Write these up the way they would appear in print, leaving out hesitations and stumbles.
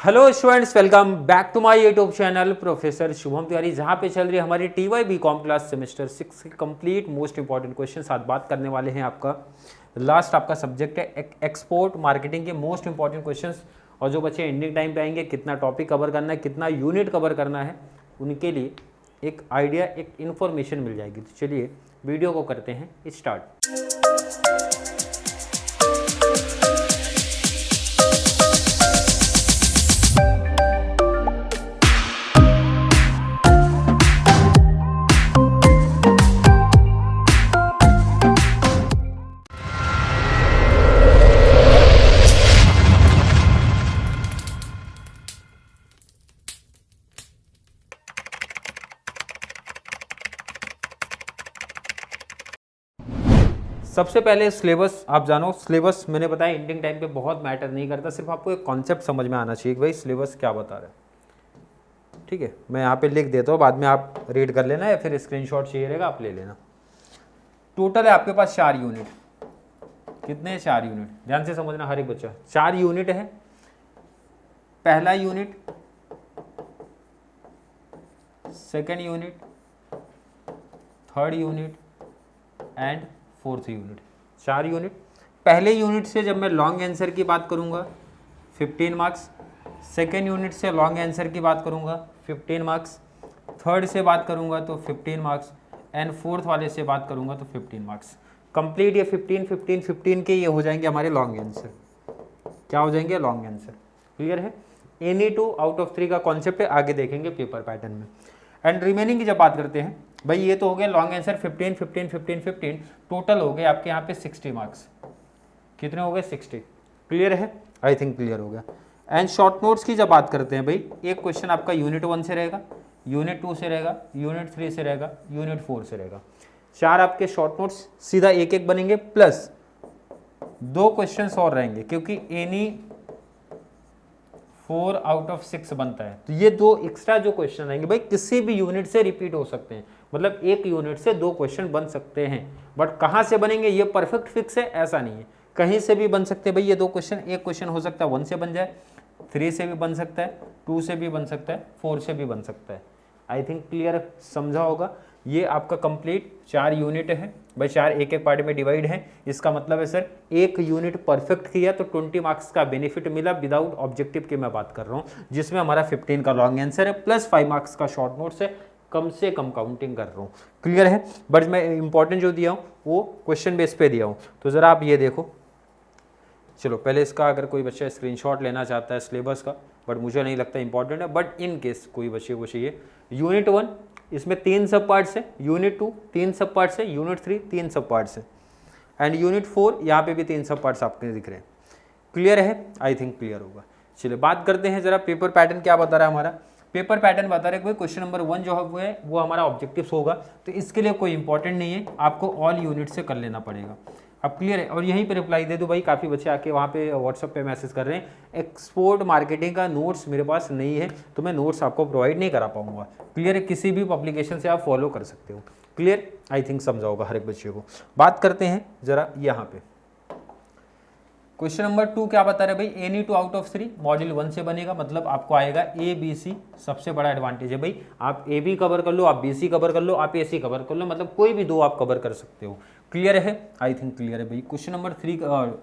Hello students, welcome back to my YouTube channel professor Shubham Tiwari, जहां पे चल रही है हमारी TY BCom क्लास सेमेस्टर 6 की कंप्लीट मोस्ट इंपॉर्टेंट क्वेश्चन। साथ बात करने वाले हैं आपका लास्ट आपका सब्जेक्ट है एक्सपोर्ट मार्केटिंग के मोस्ट इंपॉर्टेंट क्वेश्चंस। और जो बच्चे एंडिंग टाइम पे आएंगे, कितना टॉपिक कवर करना है, कितना यूनिट कवर करना है, उनके लिए एक आइडिया, एक इन्फॉर्मेशन मिल जाएगी। तो चलिए वीडियो को करते हैं स्टार्ट। सबसे पहले सिलेबस आप जानो। सिलेबस मैंने बताया एंडिंग टाइम पे बहुत मैटर नहीं करता, सिर्फ आपको एक कॉन्सेप्ट समझ में आना चाहिए कि भाई सिलेबस क्या बता रहा है। ठीक है, मैं यहाँ पे लिख देता हूँ, बाद में आप रीड कर लेना या फिर स्क्रीनशॉट चाहिए रहेगा आप ले लेना। टोटल है आपके पास 4 यूनिट। कितने? 4 यूनिट। ध्यान से समझना हर एक बच्चा। 4 यूनिट है। पहला unit, second unit, third unit and fourth unit. 4 unit. पहले यूनिट से जब मैं लॉन्ग आंसर की बात करूंगा 15 मार्क्स, सेकेंड यूनिट से लॉन्ग आंसर की बात करूंगा 15 मार्क्स, थर्ड से बात करूंगा तो 15 मार्क्स एंड फोर्थ वाले से बात करूंगा तो 15 मार्क्स। कंप्लीट ये 15 के ये हो जाएंगे हमारे लॉन्ग आंसर। क्या हो जाएंगे? Long answer. क्लियर है? एनी 2 आउट ऑफ 3 का कॉन्सेप्ट है, आगे देखेंगे पेपर पैटर्न में। एंड रिमेनिंग की जब बात करते हैं, भाई ये तो हो गया लॉन्ग आंसर 15 टोटल हो गए आपके यहाँ पे 60 मार्क्स। कितने हो गए? 60। क्लियर है? आई थिंक क्लियर हो गया। एंड शॉर्ट नोट्स की जब बात करते हैं, भाई एक क्वेश्चन आपका यूनिट 1 से रहेगा, यूनिट 2 से रहेगा, यूनिट 3 से रहेगा, यूनिट 4 से रहेगा। 4 आपके शॉर्ट नोट्स सीधा एक एक बनेंगे, प्लस 2 क्वेश्चन और रहेंगे, क्योंकि एनी 4 आउट ऑफ 6 बनता है। तो ये 2 एक्स्ट्रा जो क्वेश्चन आएंगे, भाई किसी भी यूनिट से रिपीट हो सकते हैं, मतलब एक यूनिट से 2 क्वेश्चन बन सकते हैं। बट कहाँ से बनेंगे ये परफेक्ट फिक्स है, ऐसा नहीं है, कहीं से भी बन सकते हैं। भाई ये 2 क्वेश्चन, एक क्वेश्चन हो सकता है 1 से बन जाए, 3 से भी बन सकता है, 2 से भी बन सकता है, 4 से भी बन सकता है। आई थिंक क्लियर समझा होगा। ये आपका कंप्लीट 4 यूनिट है। भाई 4 एक एक पार्ट में डिवाइड है। इसका मतलब है सर एक यूनिट परफेक्ट किया तो 20 मार्क्स का बेनिफिट मिला विदाउट ऑब्जेक्टिव की मैं बात कर रहा हूँ, जिसमें हमारा 15 का लॉन्ग आंसर है प्लस 5 मार्क्स का शॉर्ट नोट्स है। कम से कम काउंटिंग कर रहा हूँ। क्लियर है? बट मैं इंपॉर्टेंट जो दिया हूँ वो क्वेश्चन बेस पे दिया हूँ। तो ज़रा आप ये देखो। चलो पहले इसका अगर कोई बच्चा स्क्रीनशॉट लेना चाहता है सिलेबस का, बट मुझे नहीं लगता इंपॉर्टेंट है, बट इन केस कोई बच्चे को चाहिए। यूनिट 1 इसमें 3 सब पार्ट्स है, यूनिट 2 3 सब पार्ट्स है, यूनिट 3 3 सब पार्ट्स है, एंड यूनिट 4 यहाँ पे भी 3 सब पार्ट्स आपके दिख रहे हैं। क्लियर है? आई थिंक क्लियर होगा। चलिए बात करते हैं जरा पेपर पैटर्न क्या बता रहा है हमारा। पेपर पैटर्न बता रहा है कि क्वेश्चन नंबर 1 जो है वो हमारा ऑब्जेक्टिव होगा, तो इसके लिए कोई इंपॉर्टेंट नहीं है, आपको ऑल यूनिट से कर लेना पड़ेगा। अब क्लियर है? और यहीं पे रिप्लाई दे दो। भाई काफ़ी बच्चे आके वहाँ पे व्हाट्सअप पे मैसेज कर रहे हैं, एक्सपोर्ट मार्केटिंग का नोट्स मेरे पास नहीं है, तो मैं नोट्स आपको प्रोवाइड नहीं करा पाऊंगा। क्लियर है? किसी भी पब्लिकेशन से आप फॉलो कर सकते हो। क्लियर? आई थिंक समझा होगा हर एक बच्चे को। बात करते हैं जरा यहाँ पे। क्वेश्चन नंबर 2 क्या बता रहे हैं भाई? एनी 2 आउट ऑफ 3 मॉड्यूल 1 से बनेगा, मतलब आपको आएगा ABC। सबसे बड़ा एडवांटेज है भाई, आप AB कवर कर लो, आप BC कवर कर लो, आप AC कवर कर लो, मतलब कोई भी 2 आप कवर कर सकते हो। क्लियर है? आई थिंक क्लियर है भाई। क्वेश्चन नंबर 3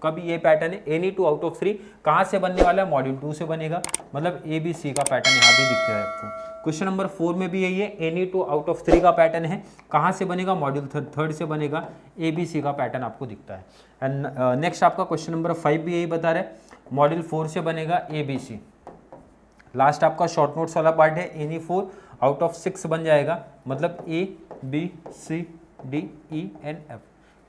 का भी ये पैटर्न है। एनी 2 आउट ऑफ 3 कहाँ से बनने वाला है? मॉड्यूल 2 से बनेगा, मतलब ABC का पैटर्न यहाँ भी दिखता है आपको। क्वेश्चन नंबर 4 में भी यही है, एनी 2 आउट ऑफ 3 का पैटर्न है। कहाँ से बनेगा? मॉड्यूल 3 से बनेगा, ABC का पैटर्न आपको दिखता है। एंड नेक्स्ट आपका क्वेश्चन नंबर 5 भी यही बता रहा है, मॉड्यूल 4 से बनेगा ABC। लास्ट आपका शॉर्ट नोट्स वाला पार्ट है, एनी 4 आउट ऑफ 6 बन जाएगा, मतलब ABCDENF।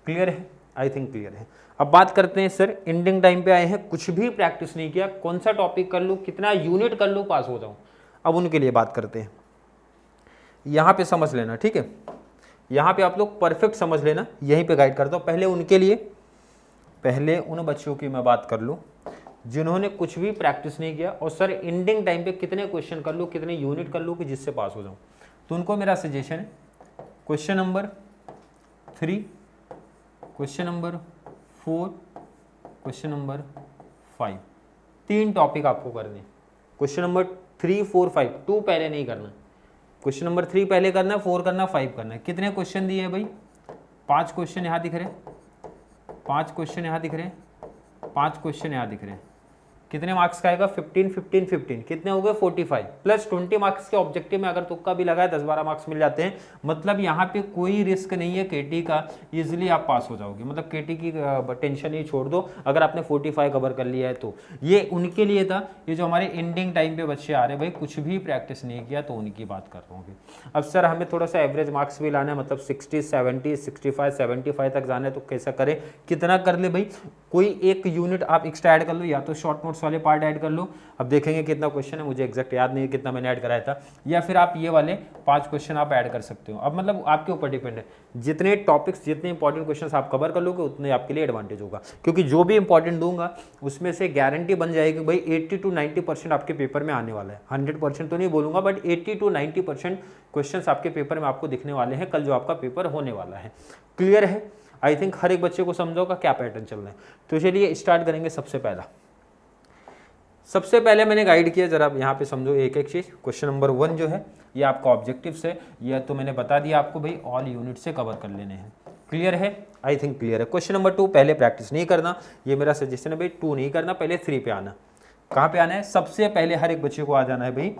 क्लियर है? आई थिंक क्लियर है। अब बात करते हैं सर, एंडिंग टाइम पे आए हैं, कुछ भी प्रैक्टिस नहीं किया, कौन सा टॉपिक कर लूँ, कितना यूनिट कर लूँ, पास हो जाऊँ। अब उनके लिए बात करते हैं। यहाँ पे समझ लेना, ठीक है? यहाँ पे आप लोग परफेक्ट समझ लेना, यहीं पे गाइड करता हूँ। पहले उनके लिए, पहले उन बच्चों की मैं बात कर लूँ जिन्होंने कुछ भी प्रैक्टिस नहीं किया, और सर एंडिंग टाइम पे कितने क्वेश्चन कर लूँ, कितने यूनिट कर लूँ कि जिससे पास हो जाऊँ। तो उनको मेरा सजेशन है, question number 3, question number 4, question number 5, 3 topic आपको करने। क्वेश्चन नंबर 3, 4, 5, 2 पहले नहीं करना, क्वेश्चन नंबर 3 पहले करना, 4 करना, 5 करना है। कितने क्वेश्चन दिए हैं भाई? 5 क्वेश्चन यहाँ दिख रहे हैं, 5 क्वेश्चन यहाँ दिख रहे हैं, 5 क्वेश्चन यहाँ दिख रहे हैं। कितने मार्क्स का आएगा? 15, 15, 15, कितने हो गए? 45 प्लस 20 मार्क्स के ऑब्जेक्टिव में अगर तुक्का भी लगाए 10-12 मार्क्स मिल जाते हैं। मतलब यहाँ पे कोई रिस्क नहीं है केटी का, इजिली आप पास हो जाओगे। मतलब केटी की टेंशन ही छोड़ दो अगर आपने 45 कवर कर लिया है तो। ये उनके लिए था, ये जो हमारे एंडिंग टाइम पे बच्चे आ रहे हैं भाई, कुछ भी प्रैक्टिस नहीं किया, तो उनकी बात कर रहा हूँ। अब सर हमें थोड़ा सा एवरेज मार्क्स भी लाना है, मतलब 60, 70, 65, 75 तक जाना है, तो कैसा करें? कितना कर ले भाई? कोई एक यूनिट आप एक्स्ट्रा ऐड कर लो, या तो शॉर्ट नोट्स वाले पार्ट ऐड कर लो। अब देखेंगे कितना क्वेश्चन है, मुझे एग्जैक्ट याद नहीं है कितना मैंने ऐड कराया था, या फिर आप ये वाले 5 क्वेश्चन आप ऐड कर सकते हो। अब मतलब आपके ऊपर डिपेंड है, जितने टॉपिक्स, जितने इंपॉर्टेंट क्वेश्चंस आप कवर कर लोगे उतने आपके लिए एडवांटेज होगा। क्योंकि जो भी इंपॉर्टेंट दूंगा उसमें से गारंटी बन जाएगी भाई 80 to 90% आपके पेपर में आने वाला है। 100% तो नहीं बोलूंगा, बट 80 to 90% क्वेश्चंस आपके पेपर में आपको दिखने वाले हैं कल जो आपका पेपर होने वाला है। क्लियर है? आई थिंक हर एक बच्चे को समझ होगा क्या पैटर्न चल रहा है। तो चलिए स्टार्ट करेंगे। सबसे पहले मैंने गाइड किया, जरा यहाँ पे समझो एक एक चीज। क्वेश्चन नंबर 1 जो है ये आपका ऑब्जेक्टिव्स है, यह तो मैंने बता दिया आपको भाई, ऑल यूनिट से कवर कर लेने हैं। क्लियर है? आई थिंक क्लियर है। क्वेश्चन नंबर 2 पहले प्रैक्टिस नहीं करना, ये मेरा सजेशन है भाई। 2 नहीं करना, पहले 3 पे आना। कहाँ पे आना है? सबसे पहले हर एक बच्चे को आ जाना है भाई,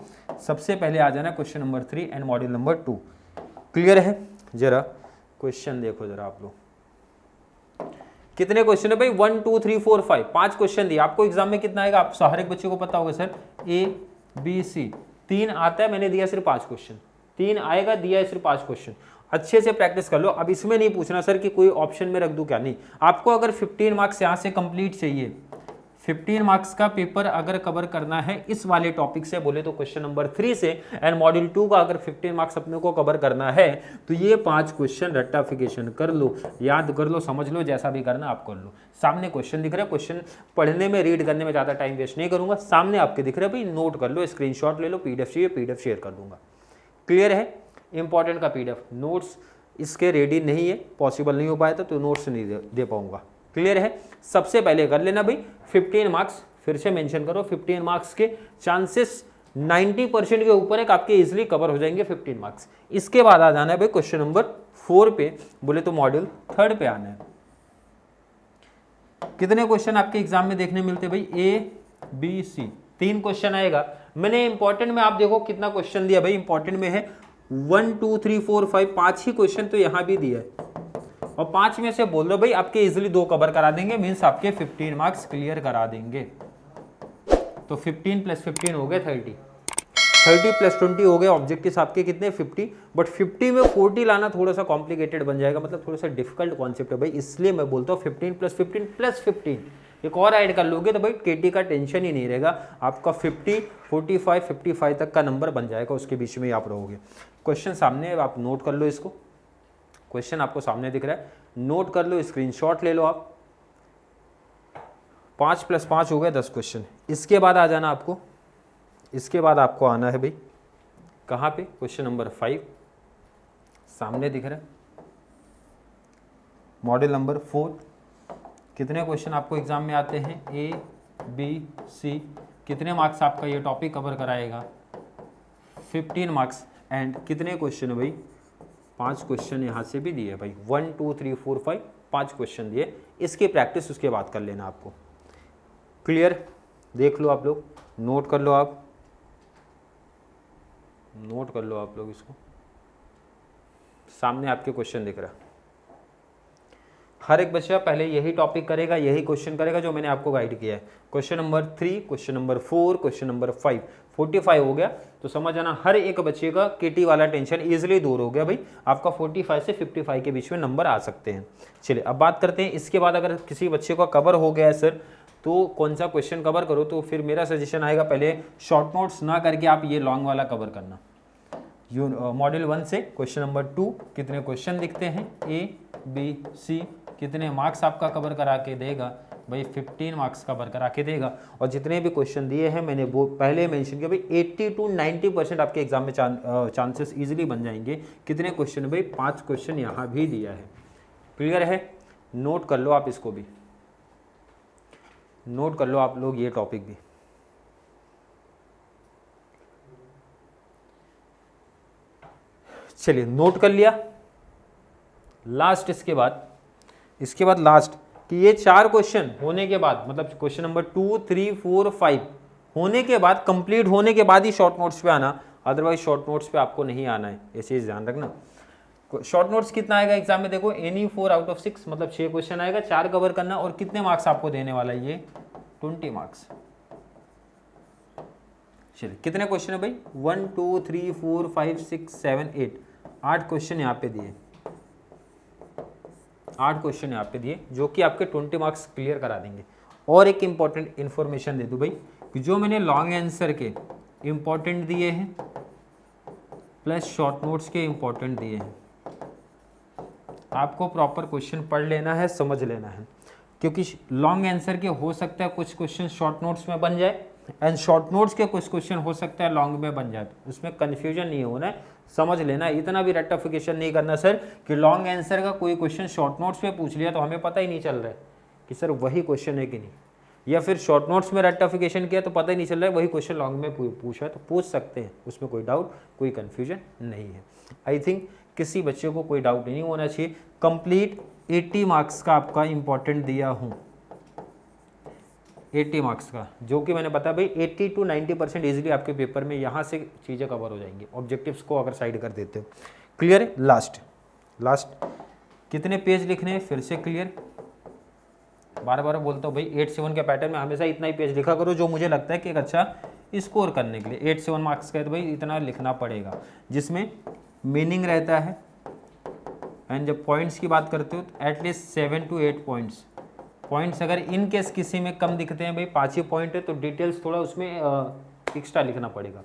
सबसे पहले आ जाना है question number 3 and module number 2। Clear है? जरा क्वेश्चन देखो जरा आप लोग, कितने क्वेश्चन है भाई? 1, 2, 3, 4, 5, 5 क्वेश्चन दिए आपको। एग्जाम में कितना आएगा? आप हर एक बच्चे को पता होगा सर, A, B, C 3 आता है, मैंने दिया सिर्फ 5 क्वेश्चन, 3 आएगा, दिया है सिर्फ 5 क्वेश्चन। अच्छे से प्रैक्टिस कर लो। अब इसमें नहीं पूछना सर कि कोई ऑप्शन में रख दूं क्या, नहीं। आपको अगर 15 मार्क्स यहाँ से कंप्लीट चाहिए, 15 मार्क्स का पेपर अगर कवर करना है इस वाले टॉपिक से बोले तो क्वेश्चन नंबर 3 से, एंड मॉड्यूल 2 का अगर 15 मार्क्स अपने को कवर करना है तो ये 5 क्वेश्चन रट्टाफिकेशन कर लो, याद कर लो, समझ लो, जैसा भी करना आप कर लो। सामने क्वेश्चन दिख रहा है, क्वेश्चन पढ़ने में, रीड करने में ज़्यादा टाइम वेस्ट नहीं करूंगा, सामने आपके दिख रहा है भाई, नोट कर लो, स्क्रीनशॉट ले लो, PDF चाहिए PDF शेयर कर दूंगा। क्लियर है? इंपॉर्टेंट का PDF नोट्स इसके रेडी नहीं है, पॉसिबल नहीं हो पाया था तो नोट्स नहीं दे पाऊंगा। क्लियर है? सबसे पहले कर लेना भाई 15 मार्क्स, फिर से मेंशन करो, 15 मार्क्स के चांसेस 90% के ऊपर है कि आपके इजीली कवर हो जाएंगे 15 मार्क्स। इसके बाद आ जाना है भाई क्वेश्चन नंबर 4 पे, बोले तो मॉड्यूल 3 पे आना है। कितने क्वेश्चन आपके एग्जाम में देखने मिलते हैं भाई? A, B, C 3 क्वेश्चन आएगा। मैंने इंपॉर्टेंट में आप देखो कितना क्वेश्चन दिया भाई, इंपॉर्टेंट में है 1, 2, 3, 4, 5, 5 ही क्वेश्चन तो यहां भी दिया है, और 5 में से बोल दो भाई आपके इजीली 2 कवर करा देंगे, मींस आपके 15 मार्क्स क्लियर करा देंगे। तो 15 + 15 हो गए 30, 30 + 20 हो गए ऑब्जेक्टिव्स आपके कितने? 50। बट 50 में 40 लाना थोड़ा सा कॉम्प्लिकेटेड बन जाएगा, मतलब थोड़ा सा डिफिकल्ट कॉन्सेप्ट है भाई, इसलिए मैं बोलता हूँ 15 + 15 + 15 एक और ऐड कर लोगे तो भाई केटी का टेंशन ही नहीं रहेगा, आपका 50, 45, 55 तक का नंबर बन जाएगा, उसके बीच में ही आप रहोगे। क्वेश्चन सामने, आप नोट कर लो इसको, क्वेश्चन आपको सामने दिख रहा है, नोट कर लो, स्क्रीनशॉट ले लो आप। 5 + 5 हो गए 10 क्वेश्चन। इसके बाद आ जाना आपको, इसके बाद आपको आना है भाई कहाँ पे? क्वेश्चन नंबर 5 सामने दिख रहा है, मॉड्यूल नंबर 4। कितने क्वेश्चन आपको एग्जाम में आते हैं? A, B, C कितने मार्क्स आपका ये टॉपिक कवर कराएगा? 15 मार्क्स। एंड कितने क्वेश्चन है भाई? 5 क्वेश्चन यहाँ से भी दिए भाई, 1, 2, 3, 4, 5 5 क्वेश्चन दिए। इसकी प्रैक्टिस उसके बाद कर लेना आपको। क्लियर? देख लो आप लोग, नोट कर लो, आप नोट कर लो आप लोग, इसको सामने आपके क्वेश्चन दिख रहा है। हर एक बच्चा पहले यही टॉपिक करेगा, यही क्वेश्चन करेगा जो मैंने आपको गाइड किया है। Question number 3, question number 4, question number 5, 45 हो गया। तो समझ आना हर एक बच्चे का केटी वाला टेंशन इजीली दूर हो गया भाई, आपका 45 से 55 के बीच में नंबर आ सकते हैं। चलिए अब बात करते हैं, इसके बाद अगर किसी बच्चे का कवर हो गया है सर तो कौन सा क्वेश्चन कवर करो, तो फिर मेरा सजेशन आएगा पहले शॉर्ट नोट्स ना करके आप ये लॉन्ग वाला कवर करना। मॉड्यूल 1 से क्वेश्चन नंबर 2 कितने क्वेश्चन दिखते हैं? A, B, C कितने मार्क्स आपका कवर करा के देगा भाई? 15 मार्क्स कवर करा के देगा। और जितने भी क्वेश्चन दिए हैं मैंने वो पहले मेंशन किया भाई, 80 to 90% आपके एग्जाम में चांसेस इजीली बन जाएंगे। कितने क्वेश्चन भाई? 5 क्वेश्चन यहाँ भी दिया है। क्लियर है? नोट कर लो आप, इसको भी नोट कर लो आप लोग, ये टॉपिक भी। चलिए नोट कर लिया। लास्ट इसके बाद लास्ट कि ये 4 क्वेश्चन होने के बाद, मतलब क्वेश्चन नंबर 2, 3, 4, 5 होने के बाद, कंप्लीट होने के बाद ही शॉर्ट नोट्स पे आना, अदरवाइज शॉर्ट नोट्स पे आपको नहीं आना है, ये चीज ध्यान रखना। शॉर्ट नोट्स कितना आएगा एग्जाम में, देखो एनी 4 आउट ऑफ 6, मतलब 6 क्वेश्चन आएगा, 4 कवर करना, और कितने मार्क्स आपको देने वाला है ये 20 मार्क्स। चलिए कितने क्वेश्चन है भाई, 1 2 3 4 5 6 7 8, 8 क्वेश्चन यहाँ पे दिए, 8 क्वेश्चन यहाँ पे दिए जो कि आपके 20 मार्क्स क्लियर करा देंगे। और एक इंपॉर्टेंट इन्फॉर्मेशन दे दूं भाई कि जो मैंने लॉन्ग आंसर के इंपॉर्टेंट दिए हैं प्लस शॉर्ट नोट्स के इंपॉर्टेंट दिए हैं, आपको प्रॉपर क्वेश्चन पढ़ लेना है, समझ लेना है, क्योंकि लॉन्ग आंसर के हो सकता है कुछ क्वेश्चन शॉर्ट नोट्स में बन जाए, एंड शॉर्ट नोट्स के कुछ क्वेश्चन हो सकता है लॉन्ग में बन जाए, तो उसमें कन्फ्यूजन नहीं होना है, समझ लेना। इतना भी रेक्टिफिकेशन नहीं करना सर कि लॉन्ग आंसर का कोई क्वेश्चन शॉर्ट नोट्स में पूछ लिया तो हमें पता ही नहीं चल रहा है कि सर वही क्वेश्चन है कि नहीं, या फिर शॉर्ट नोट्स में रेक्टिफिकेशन किया तो पता ही नहीं चल रहा है वही क्वेश्चन लॉन्ग में पूछा है, तो पूछ सकते हैं, उसमें कोई डाउट कोई कन्फ्यूजन नहीं है। आई थिंक किसी बच्चे को कोई डाउट नहीं होना चाहिए। कंप्लीट 80 मार्क्स का आपका इंपॉर्टेंट दिया हूँ, 80 मार्क्स का, जो कि मैंने बताया भाई 80 to 90% इजीली आपके पेपर में यहाँ से चीज़ें कवर हो जाएंगी, ऑब्जेक्टिव्स को अगर साइड कर देते हो। क्लियर है? लास्ट कितने पेज लिखने हैं फिर से क्लियर, बार बार बोलता हूँ भाई 8-7 के पैटर्न में हमेशा इतना ही पेज लिखा करो जो मुझे लगता है कि एक अच्छा स्कोर करने के लिए। 8-7 मार्क्स का है तो भाई इतना लिखना पड़ेगा, जिसमें मीनिंग रहता है, एंड जब पॉइंट्स की बात करते हो तो एटलीस्ट 7 to 8 पॉइंट्स अगर इन केस किसी में कम दिखते हैं, भाई 5 ही पॉइंट है तो डिटेल्स थोड़ा उसमें एक्स्ट्रा लिखना पड़ेगा।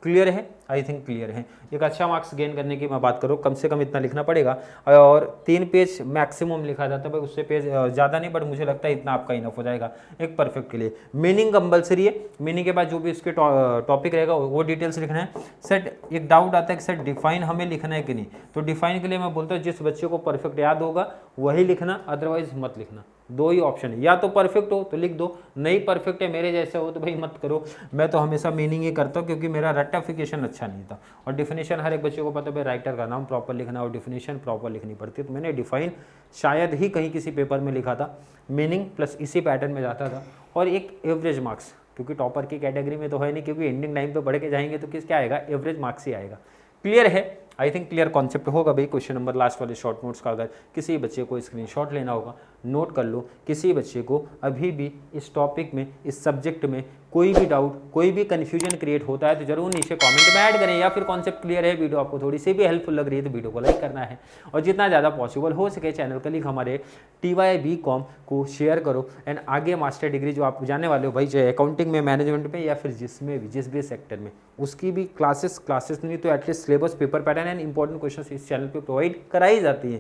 क्लियर है? आई थिंक क्लियर है। एक अच्छा मार्क्स गेन करने की मैं बात करूँ, कम से कम इतना लिखना पड़ेगा, और 3 पेज मैक्सिमम लिखा जाता है भाई, उससे पेज ज़्यादा नहीं, बट मुझे लगता है इतना आपका इनफ हो जाएगा एक परफेक्ट के लिए। मीनिंग कंपलसरी है, मीनिंग के बाद जो भी इसके टॉपिक रहेगा वो डिटेल्स लिखना है। सर एक डाउट आता है कि सर डिफाइन हमें लिखना है कि नहीं, तो डिफाइन के लिए मैं बोलता हूँ जिस बच्चे को परफेक्ट याद होगा वही लिखना, अदरवाइज मत लिखना। 2 ही ऑप्शन है, या तो परफेक्ट हो तो लिख दो, नहीं परफेक्ट है मेरे जैसे हो तो भाई मत करो। मैं तो हमेशा मीनिंग ही करता हूँ क्योंकि मेरा रेक्टिफिकेशन अच्छा नहीं था, और डिफिनेशन हर एक बच्चे को पता है भाई राइटर का नाम प्रॉपर लिखना और डिफिनेशन प्रॉपर लिखनी पड़ती है, तो मैंने डिफाइन शायद ही कहीं किसी पेपर में लिखा था, मीनिंग प्लस इसी पैटर्न में जाता था, और एक एवरेज मार्क्स, क्योंकि टॉपर की कैटेगरी में तो है नहीं, क्योंकि एंडिंग टाइम पे बढ़ के जाएंगे तो किस क्या आएगा, एवरेज मार्क्स ही आएगा। क्लियर है? आई थिंक क्लियर कॉन्सेप्ट होगा भाई। क्वेश्चन नंबर लास्ट वाले शॉर्ट नोट्स का अगर किसी बच्चे को स्क्रीनशॉट लेना होगा, नोट कर लो। किसी बच्चे को अभी भी इस टॉपिक में, इस सब्जेक्ट में कोई भी डाउट, कोई भी कन्फ्यूजन क्रिएट होता है तो जरूर नीचे कमेंट में ऐड करें, या फिर कॉन्सेप्ट क्लियर है, वीडियो आपको थोड़ी सी भी हेल्पफुल लग रही है तो वीडियो को लाइक करना है, और जितना ज़्यादा पॉसिबल हो सके चैनल का लिंक हमारे TYBCom को शेयर करो, एंड आगे मास्टर डिग्री जो आप जाने वाले हो भाई, चाहे अकाउंटिंग में, मैनेजमेंट में, या फिर जिसमें भी जिस भी सेक्टर में, उसकी भी क्लासेस नहीं तो at least syllabus, paper pattern and important question इस चैनल पे प्रोवाइड कराई जाती है।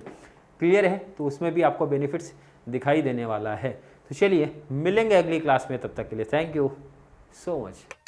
क्लियर है? तो उसमें भी आपको बेनिफिट्स दिखाई देने वाला है। तो चलिए मिलेंगे अगली क्लास में, तब तक के लिए थैंक यू so much।